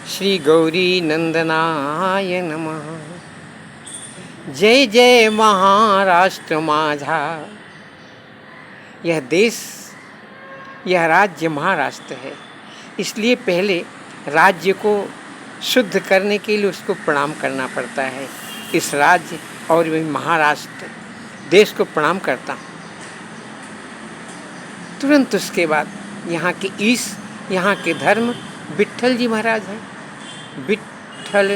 श्री गौरी नंदनाय नमः। जय जय महाराष्ट्र माझा। यह देश, यह राज्य महाराष्ट्र है। इसलिए पहले राज्य को शुद्ध करने के लिए उसको प्रणाम करना पड़ता है। इस राज्य और महाराष्ट्र देश को प्रणाम करता हूँ। तुरंत उसके बाद यहाँ के यहाँ के धर्म विट्ठल जी महाराज हैं। विट्ठल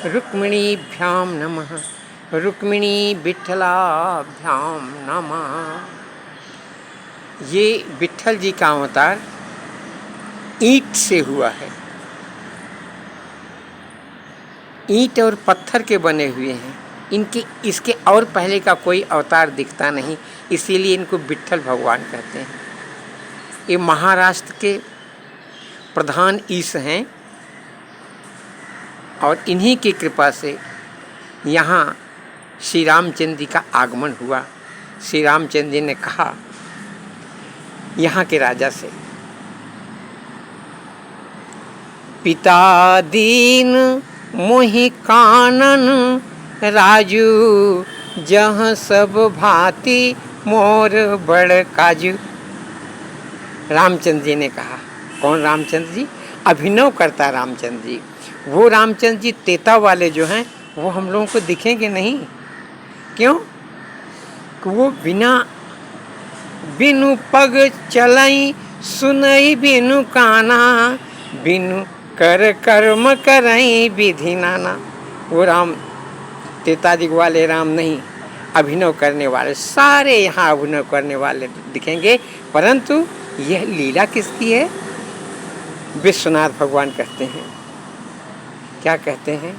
रुक्मिणीभ्याम नमः, रुक्मिणी विट्ठलाभ्याम नमः। ये विट्ठल जी का अवतार ईंट से हुआ है। ईंट और पत्थर के बने हुए हैं। इसके और पहले का कोई अवतार दिखता नहीं, इसीलिए इनको विट्ठल भगवान कहते हैं। ये महाराष्ट्र के प्रधान ईश हैं और इन्हीं की कृपा से यहाँ श्री रामचंद्र जी का आगमन हुआ। श्री रामचंद्र जी ने कहा यहाँ के राजा से, पिता दीन मोहि कानन राजू, जहाँ सब भांति मोर बड़ काजू। रामचंद्र जी ने कहा। कौन रामचंद्र जी? अभिनव करता रामचंद्र जी। वो रामचंद्र जी तेता वाले जो हैं वो हम लोगों को दिखेंगे नहीं। क्यों? वो बिनु पग चलई, सुनई बिनु काना, बिनु कर कर्म करई विधि नाना। वो राम तेता जी वाले राम नहीं, अभिनव करने वाले। सारे यहाँ अभिनव करने वाले दिखेंगे, परंतु यह लीला किसकी है? विश्वनाथ भगवान कहते हैं। क्या कहते हैं?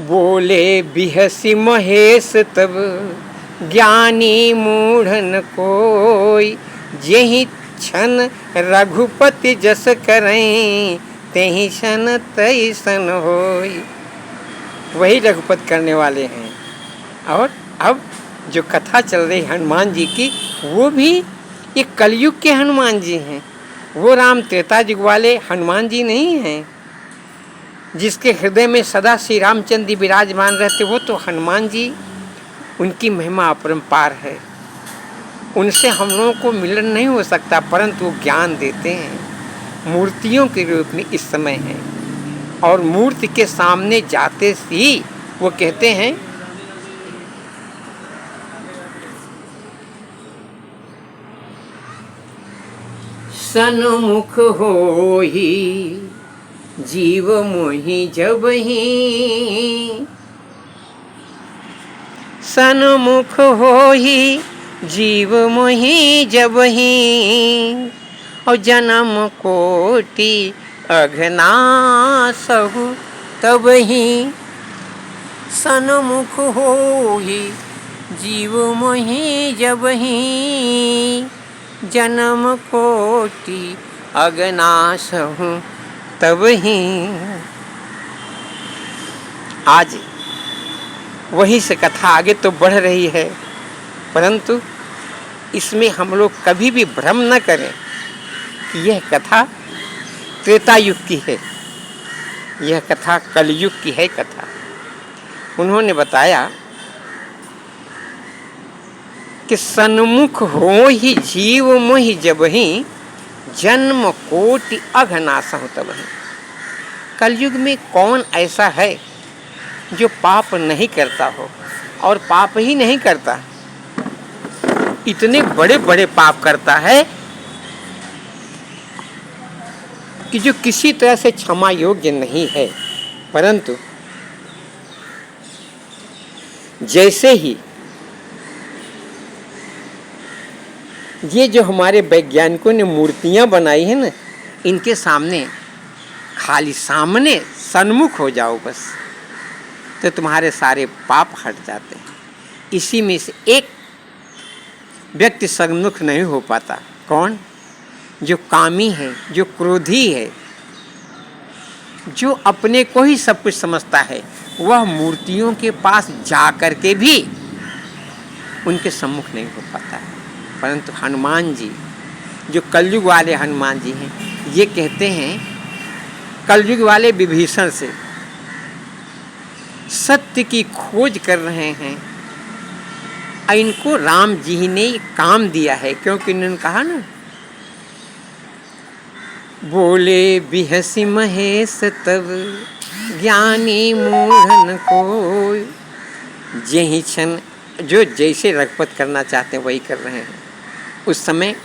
बोले बिहसी महेश तब, ज्ञानी मूढ़न कोई, जेहि क्षण रघुपति जस करें, तेहि सन तैसन होई। वही रघुपति करने वाले हैं। और अब जो कथा चल रही हनुमान जी की, वो भी ये कलयुग के हनुमान जी हैं। वो राम त्रेता युग वाले हनुमान जी नहीं हैं। जिसके हृदय में सदा श्री रामचंद्र जी विराजमान रहते, वो तो हनुमान जी, उनकी महिमा अपरंपार है। उनसे हम लोगों को मिलन नहीं हो सकता, परंतु वो ज्ञान देते हैं। मूर्तियों के रूप में इस समय हैं और मूर्ति के सामने जाते ही वो कहते हैं, सन्मुख होहि जीव मोहि जबहि, सन्मुख होहि जीव मोहि जबहि, और जन्म कोटि अघनासहु तबहि। सन्मुख होहि जीव मोहि जबहि, जन्म कोटि अघनासहु तबहि। आज वहीं से कथा आगे तो बढ़ रही है, परंतु इसमें हम लोग कभी भी भ्रम न करें कि यह कथा त्रेता युग की है, यह कथा कलयुग की है कथा। उन्होंने बताया कि सन्मुख हो ही जीव मोहि जबहि, जन्म कोटि अघनासहु तबहि। कलयुग में कौन ऐसा है जो पाप नहीं करता हो, और पाप ही नहीं करता, इतने बड़े बड़े पाप करता है कि जो किसी तरह से क्षमा योग्य नहीं है। परंतु जैसे ही ये जो हमारे वैज्ञानिकों ने मूर्तियां बनाई है ना, इनके सामने खाली सामने सन्मुख हो जाओ बस, तो तुम्हारे सारे पाप हट जाते हैं। इसी में से एक व्यक्ति सन्मुख नहीं हो पाता। कौन? जो कामी है, जो क्रोधी है, जो अपने को ही सब कुछ समझता है, वह मूर्तियों के पास जा करके भी उनके सम्मुख नहीं हो पाता है। परंतु हनुमान जी, जो कलयुग वाले हनुमान जी हैं, ये कहते हैं कलयुग वाले विभीषण से सत्य की खोज कर रहे हैं। इनको राम जी ने काम दिया है, क्योंकि इन्होंने कहा ना, बोले बिहसी महेश तब ज्ञानी मूढ़न को, यही क्षण जो जैसे रघुपत करना चाहते हैं वही कर रहे हैं। उस समय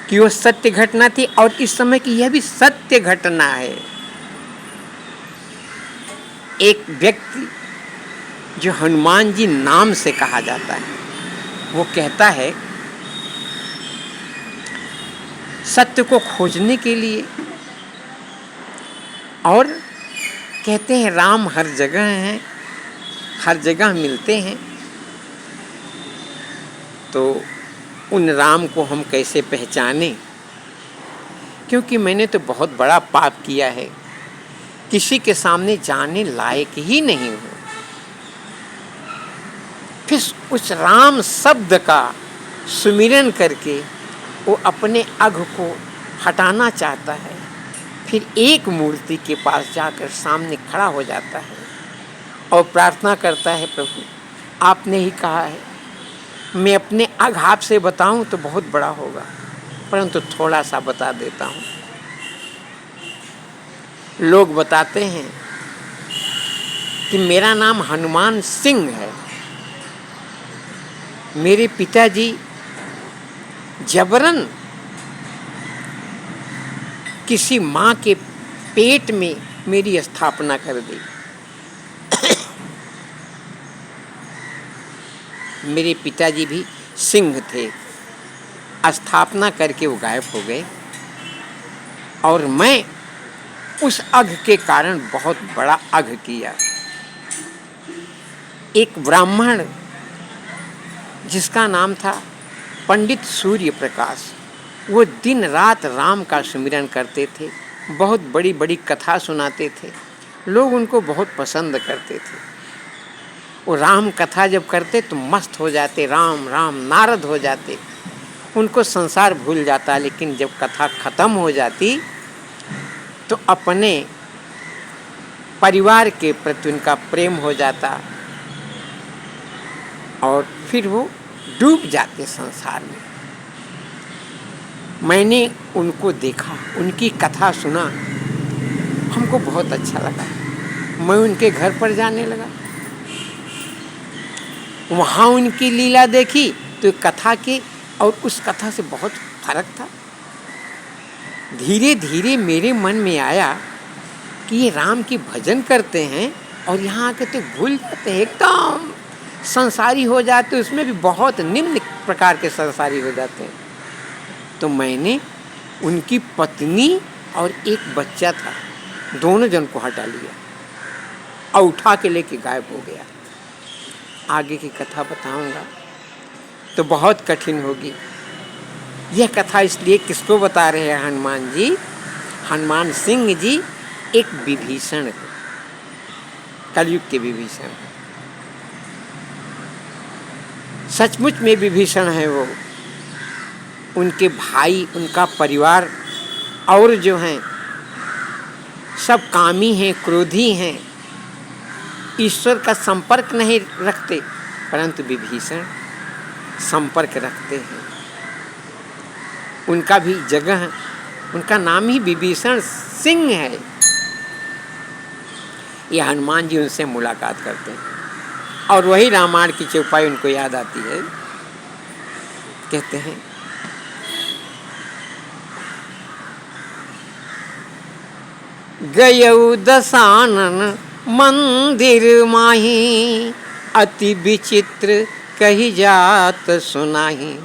की वो सत्य घटना थी और इस समय की यह भी सत्य घटना है। एक व्यक्ति जो हनुमान जी नाम से कहा जाता है, वो कहता है सत्य को खोजने के लिए, और कहते हैं राम हर जगह हैं, हर जगह मिलते हैं, तो उन राम को हम कैसे पहचाने, क्योंकि मैंने तो बहुत बड़ा पाप किया है, किसी के सामने जाने लायक ही नहीं हूँ। फिर उस राम शब्द का सुमिरन करके वो अपने अघ को हटाना चाहता है, फिर एक मूर्ति के पास जाकर सामने खड़ा हो जाता है और प्रार्थना करता है, प्रभु आपने ही कहा है, मैं अपने अघ आपसे बताऊं तो बहुत बड़ा होगा, परंतु थोड़ा सा बता देता हूं। लोग बताते हैं कि मेरा नाम हनुमान सिंह है। मेरे पिताजी जबरन किसी माँ के पेट में मेरी स्थापना कर दी। मेरे पिताजी भी सिंह थे, स्थापना करके वो गायब हो गए, और मैं उस अघ के कारण बहुत बड़ा अघ किया। एक ब्राह्मण जिसका नाम था पंडित सूर्य प्रकाश, वो दिन रात राम का सुमिरन करते थे, बहुत बड़ी बड़ी कथा सुनाते थे, लोग उनको बहुत पसंद करते थे। वो राम कथा जब करते तो मस्त हो जाते, राम राम नारद हो जाते, उनको संसार भूल जाता। लेकिन जब कथा खत्म हो जाती तो अपने परिवार के प्रति उनका प्रेम हो जाता और फिर वो डूब जाते संसार में। मैंने उनको देखा, उनकी कथा सुना, हमको बहुत अच्छा लगा। मैं उनके घर पर जाने लगा, वहाँ उनकी लीला देखी तो कथा के और उस कथा से बहुत फर्क था। धीरे धीरे मेरे मन में आया कि ये राम की भजन करते हैं और यहाँ आके तो भूल जाते हैं, एकदम संसारी हो जाते, उसमें भी बहुत निम्न प्रकार के संसारी हो जाते हैं। तो मैंने उनकी पत्नी और एक बच्चा था, दोनों जन को हटा लिया और उठा के लेके गायब हो गया। आगे की कथा बताऊंगा तो बहुत कठिन होगी। यह कथा इसलिए किसको बता रहे हैं हनुमान जी? हनुमान सिंह जी एक विभीषण, कलयुग के विभीषण, सचमुच में विभीषण है वो। उनके भाई, उनका परिवार और जो हैं सब कामी हैं, क्रोधी हैं, ईश्वर का संपर्क नहीं रखते, परंतु विभीषण संपर्क रखते हैं। उनका भी जगह है, उनका नाम ही विभीषण सिंह है। ये हनुमान जी उनसे मुलाकात करते हैं और वही रामायण की चौपाई उनको याद आती है। कहते हैं, गयऊ दसानन मंदिर माही, अति विचित्र कही जात सुनाही।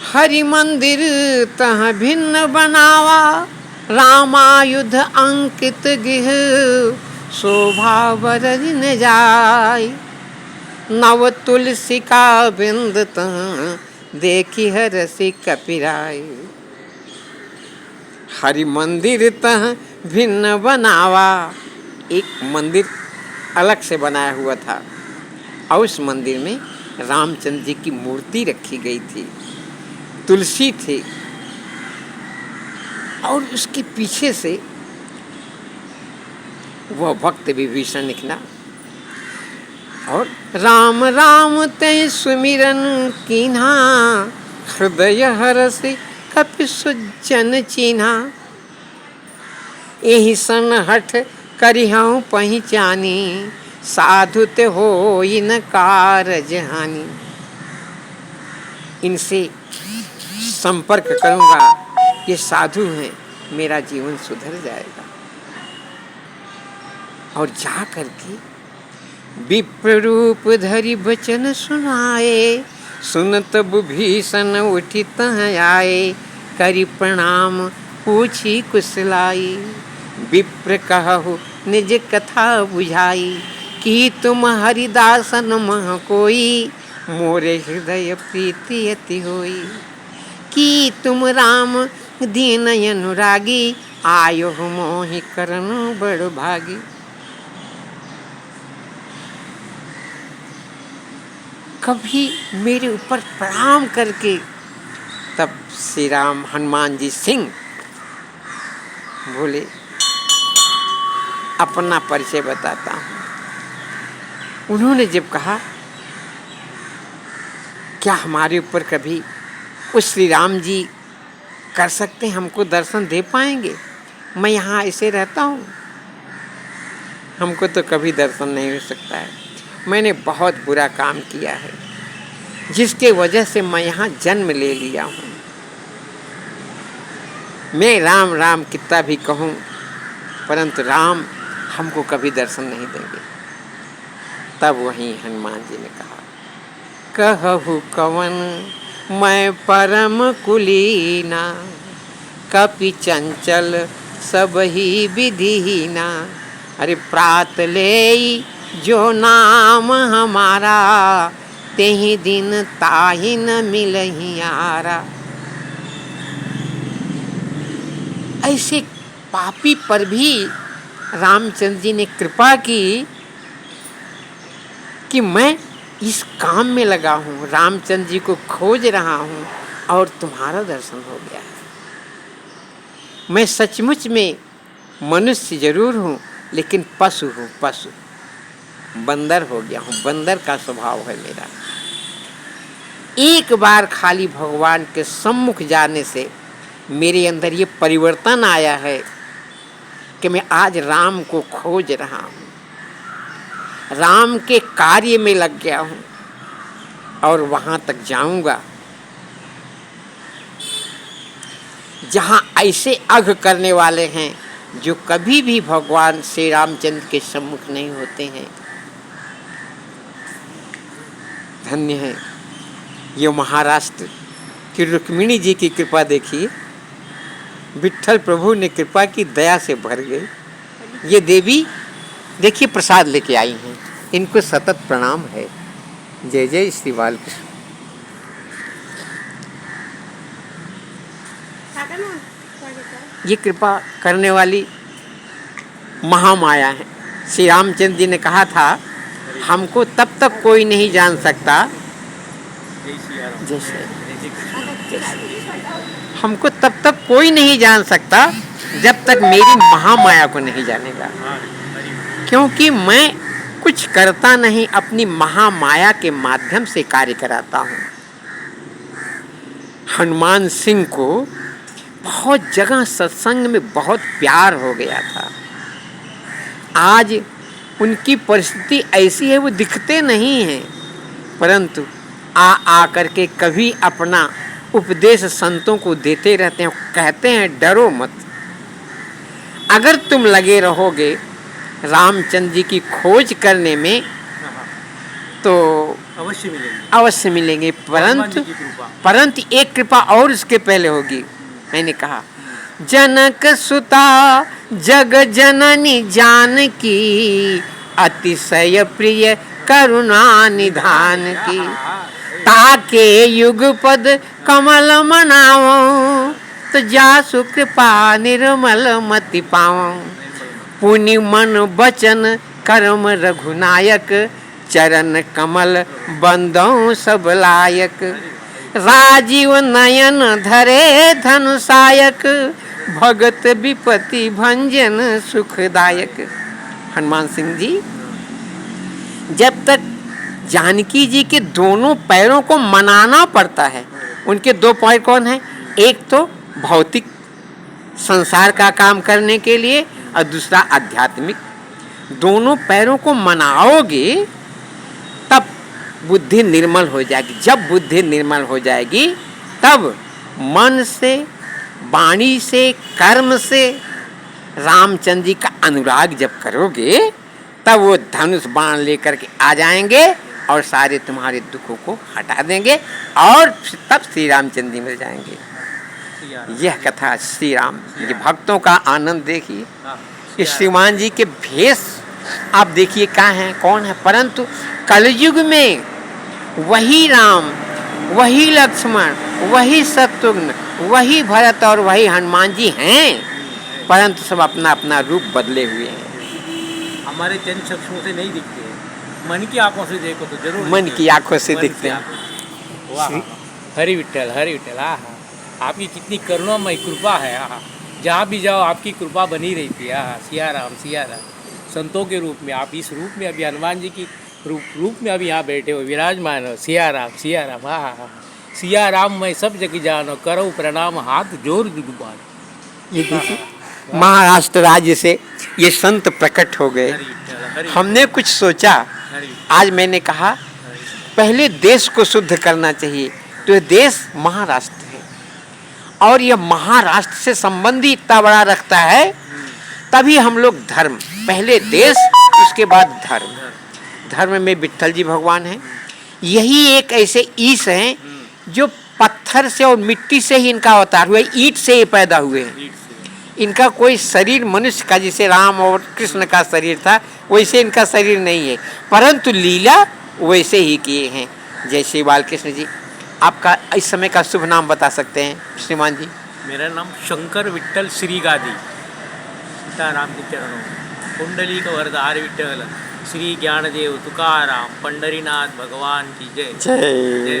हरि मंदिर तह भिन्न बनावा, रामायुध अंकित गिह, शोभा बरहि न जाय। नव तुलसी का बिंद तह, देखी हरसि कपिराय। हरि मंदिर तह भिन्न बनावा, एक मंदिर अलग से बनाया हुआ था और उस मंदिर में रामचंद्र जी की मूर्ति रखी गई थी, तुलसी थी, और उसके पीछे से वह भक्त विभीषण निकला और राम राम तय सुमिरन कीन्हा, हृदय हरष कपि सुजन चीन्हा। एहि सन हठ करिहउँ पहिचानी, साधु ते होई न कारज हानि। इनसे संपर्क करूंगा, ये साधु हैं, मेरा जीवन सुधर जाएगा। और जा करके विप्र रूप धरि बचन सुनाए, सुनत विभीषण उठि तह आए, करि प्रणाम पूछी कुशलाई। विप्र कहु निज कथा बुझाई, कि तुम हरिदासन मह कोई, मोरे हृदय प्रीति अति होई। कि तुम राम दीन अनुरागी, आयो मोहि करन बड़ भागी। कभी मेरे ऊपर प्रणाम करके, तब श्री राम हनुमान जी सिंह बोले, अपना परिचय बताता हूँ। उन्होंने जब कहा, क्या हमारे ऊपर कभी उस श्री राम जी कर सकते हैं, हमको दर्शन दे पाएंगे? मैं यहाँ ऐसे रहता हूँ, हमको तो कभी दर्शन नहीं हो सकता है। मैंने बहुत बुरा काम किया है, जिसके वजह से मैं यहाँ जन्म ले लिया हूँ। मैं राम राम कितना भी कहूँ, परंतु राम हमको कभी दर्शन नहीं देंगे। तब वहीं हनुमान जी ने कहा, कहु कवन मैं परम कुलीना, कपि चंचल सब ही विधिहीना। अरे प्रात ले जो नाम हमारा, तेहि दिन ताहि न मिलहि आरा। ऐसे पापी पर भी रामचंद्र जी ने कृपा की कि मैं इस काम में लगा हूँ, रामचंद्र जी को खोज रहा हूँ और तुम्हारा दर्शन हो गया है। मैं सचमुच में मनुष्य जरूर हूँ, लेकिन पशु हूँ, पशु बंदर हो गया हूँ, बंदर का स्वभाव है मेरा। एक बार खाली भगवान के सम्मुख जाने से मेरे अंदर ये परिवर्तन आया है कि मैं आज राम को खोज रहा हूँ, राम के कार्य में लग गया हूँ और वहाँ तक जाऊँगा जहाँ ऐसे अघ करने वाले हैं जो कभी भी भगवान श्री रामचंद्र के सम्मुख नहीं होते हैं। धन्य है ये महाराष्ट्र की रुक्मिणी जी की कृपा देखिए, विट्ठल प्रभु ने कृपा की, दया से भर गई। ये देवी देखिए प्रसाद लेके आई हैं, इनको सतत प्रणाम है। जय जय श्री बालकृष्ण। ये कृपा करने वाली महामाया है। श्री रामचंद्र जी ने कहा था, हमको तब तक कोई नहीं जान सकता, जैसे हमको तब तक कोई नहीं जान सकता जब तक मेरी महामाया को नहीं जानेगा, क्योंकि मैं कुछ करता नहीं, अपनी महामाया के माध्यम से कार्य कराता हूँ। हनुमान सिंह को बहुत जगह सत्संग में बहुत प्यार हो गया था। आज उनकी परिस्थिति ऐसी है, वो दिखते नहीं हैं, परंतु आ करके कभी अपना उपदेश संतों को देते रहते हैं। कहते हैं डरो मत, अगर तुम लगे रहोगे रामचंद्र जी की खोज करने में तो अवश्य मिलेंगे। परंतु एक कृपा और उसके पहले होगी। मैंने कहा, जनक सुता जग जननी जानकी, अतिशय प्रिय करुणा निधान की। ताके युग पद कमल मनावो, तो जासु कृपा निर्मल मति पावो। पुनि मन बचन कर्म रघुनायक, चरण कमल बंदों सब लायक। राजीव नयन धरे धनुषायक, भगत विपति भंजन सुखदायक। हनुमान सिंह जी, जब तक जानकी जी के दोनों पैरों को मनाना पड़ता है, उनके दो पैर कौन है, एक तो भौतिक संसार का काम करने के लिए और दूसरा आध्यात्मिक, दोनों पैरों को मनाओगे तब बुद्धि निर्मल हो जाएगी। जब बुद्धि निर्मल हो जाएगी तब मन से, वाणी से, कर्म से रामचंद्र जी का अनुराग जब करोगे तब वो धनुष बाण लेकर के आ जाएंगे और सारे तुम्हारे दुखों को हटा देंगे और तब श्री रामचंद्र जी मिल जाएंगे। यह कथा श्री राम ये भक्तों का आनंद देखिए। ये श्रीमान जी के भेष आप देखिए कहाँ हैं, कौन है, परंतु कलयुग में वही राम, वही लक्ष्मण, वही शत्रुघ्न, वही भरत और वही हनुमान जी हैं, परंतु सब अपना अपना रूप बदले हुए हैं। हमारे जन चक्षुओं से नहीं दिखते हैं, मन की आंखों से देखो तो जरूर मन की आंखों से दिखते हैं। वाह, हरि विठ्ठल, हरि विठ्ठल। आपकी कितनी करुणामय कृपा है। जहाँ भी जाओ आपकी कृपा बनी रहती है। सिया राम, सिया राम। संतों के रूप में आप इस रूप में अभी हनुमान जी की रूप में अभी यहाँ बैठे हो, विराजमान हो। सिया राम, सिया राम। सिया राम मैं सब जगह जानो, करो प्रणाम हाथ जोड़ दुबार। ये देखिए महाराष्ट्र राज्य से ये संत प्रकट हो गए। हमने कुछ सोचा, आज मैंने कहा पहले देश को शुद्ध करना चाहिए, तो ये देश महाराष्ट्र है और यह महाराष्ट्र से संबंधी इतना बड़ा रखता है, तभी हम लोग धर्म, पहले देश उसके बाद धर्म। धर्म में विट्ठल जी भगवान हैं, यही एक ऐसे ईश हैं जो पत्थर से और मिट्टी से ही इनका अवतार हुआ, ईंट से ही पैदा हुए हैं। इनका कोई शरीर मनुष्य का जैसे राम और कृष्ण का शरीर था वैसे इनका शरीर नहीं है, परंतु लीला वैसे ही किए हैं जैसे बालकृष्ण जी। आपका इस समय का शुभ नाम बता सकते हैं श्रीमान जी? मेरा नाम शंकर विठ्ठल श्रीगादी, सीताराम के चरणों, कुंडली का वरदार विठ्ठल, श्री ज्ञानदेव तुकाराम, पंडरीनाथ भगवान की जय। जय।